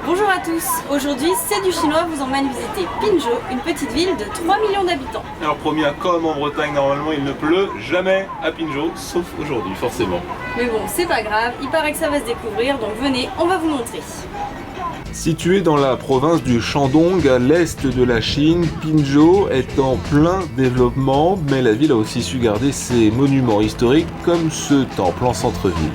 Bonjour à tous, aujourd'hui C'est du Chinois vous emmène visiter Pinzhou, une petite ville de 3 millions d'habitants. Alors promis, comme en Bretagne normalement il ne pleut jamais à Pinzhou, sauf aujourd'hui forcément. Mais bon, c'est pas grave, il paraît que ça va se découvrir, donc venez, on va vous montrer. Située dans la province du Shandong, à l'est de la Chine, Pinzhou est en plein développement, mais la ville a aussi su garder ses monuments historiques comme ce temple en centre-ville.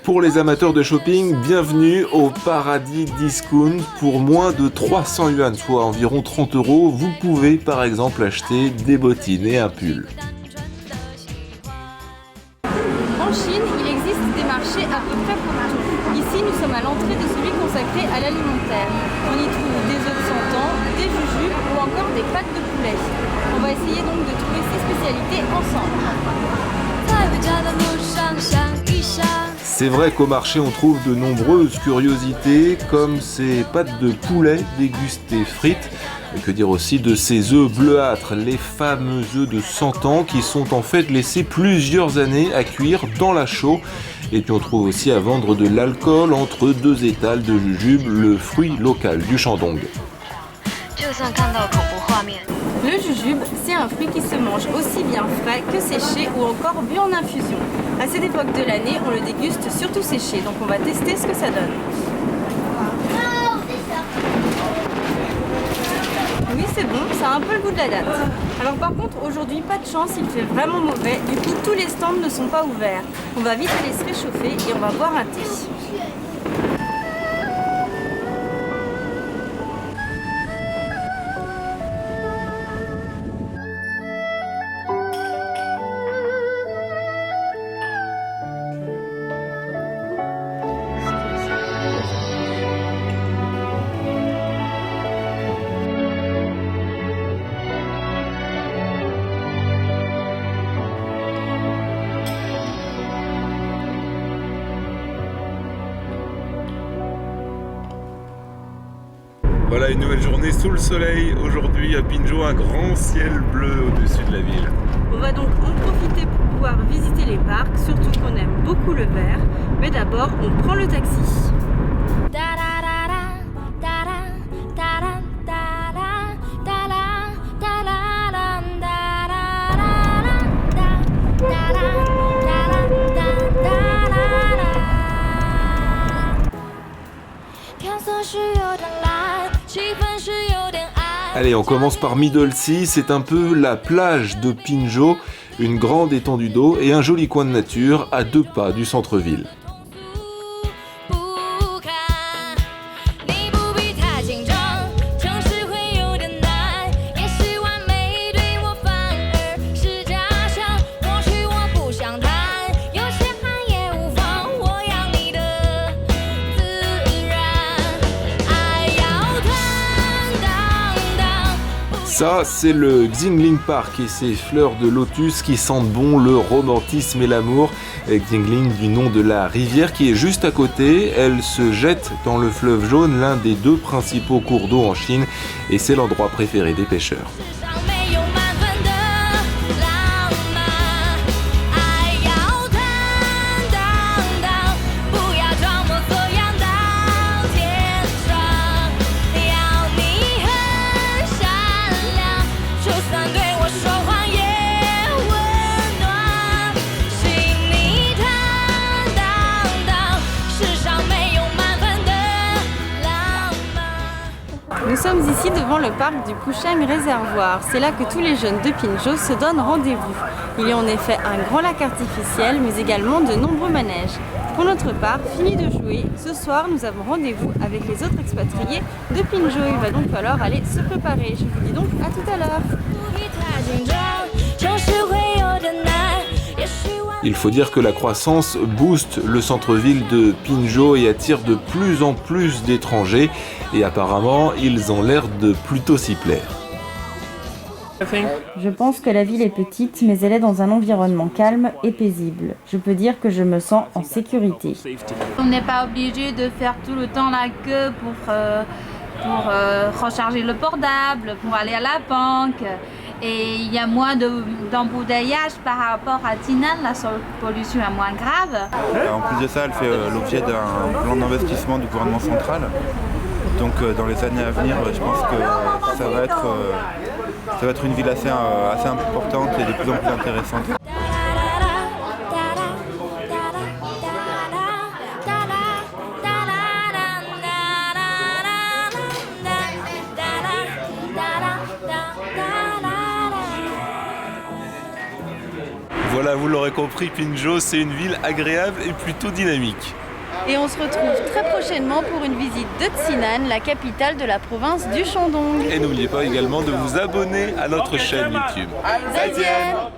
Pour les amateurs de shopping, bienvenue au paradis discount. Pour moins de 300 yuan, soit environ 30 €, vous pouvez par exemple acheter des bottines et un pull. En Chine, il existe des marchés à peu près pour tout. Ici, nous sommes à l'entrée de celui consacré à l'alimentaire. On y trouve des œufs de 100 ans, des jujubes ou encore des pâtes de poulet. On va essayer donc de trouver ces spécialités ensemble. C'est vrai qu'au marché on trouve de nombreuses curiosités comme ces pâtes de poulet dégustées frites, et que dire aussi de ces œufs bleuâtres, les fameux œufs de 100 ans qui sont en fait laissés plusieurs années à cuire dans la chaux. Et puis on trouve aussi à vendre de l'alcool entre deux étals de jujube, le fruit local du Shandong. Le jujube, c'est un fruit qui se mange aussi bien frais que séché ou encore bu en infusion. À cette époque de l'année, on le déguste surtout séché, donc on va tester ce que ça donne. Oui, c'est bon, ça a un peu le goût de la date. Alors par contre, aujourd'hui, pas de chance, il fait vraiment mauvais, du coup tous les stands ne sont pas ouverts. On va vite aller se réchauffer et on va boire un thé. Voilà une nouvelle journée sous le soleil. Aujourd'hui à Pinzhou, un grand ciel bleu au-dessus de la ville. On va donc en profiter pour pouvoir visiter les parcs, surtout qu'on aime beaucoup le vert. Mais d'abord, on prend le taxi. Allez, on commence par Middle Sea, c'est un peu la plage de Pinzhou, une grande étendue d'eau et un joli coin de nature à 2 pas du centre-ville. Ça, c'est le Xingling Park et ses fleurs de lotus qui sentent bon le romantisme et l'amour. Xingling du nom de la rivière qui est juste à côté. Elle se jette dans le fleuve jaune, l'un des 2 principaux cours d'eau en Chine, et c'est l'endroit préféré des pêcheurs. sommes ici devant le parc du Pouchang Réservoir. C'est là que tous les jeunes de Pinjo se donnent rendez-vous. Il y a en effet un grand lac artificiel, mais également de nombreux manèges. Pour notre part, fini de jouer, ce soir nous avons rendez-vous avec les autres expatriés de Pinjo. Il va donc falloir aller se préparer. Je vous dis donc à tout à l'heure. Il faut dire que la croissance booste le centre-ville de Pinjo et attire de plus en plus d'étrangers. Et apparemment, ils ont l'air de plutôt s'y plaire. Je pense que la ville est petite, mais elle est dans un environnement calme et paisible. Je peux dire que je me sens en sécurité. On n'est pas obligé de faire tout le temps la queue pour recharger le portable, pour aller à la banque. Et il y a moins d'embouteillage par rapport à Tainan, la pollution est moins grave. En plus de ça, elle fait l'objet d'un plan d'investissement du gouvernement central. Donc dans les années à venir, je pense que ça va être une ville assez importante et de plus en plus intéressante. Voilà, vous l'aurez compris, Pinjo, c'est une ville agréable et plutôt dynamique. Et on se retrouve très prochainement pour une visite de Tsinan, la capitale de la province du Shandong. Et n'oubliez pas également de vous abonner à notre chaîne YouTube. Zaijian.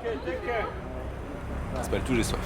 C'est pas le tout, j'ai soif.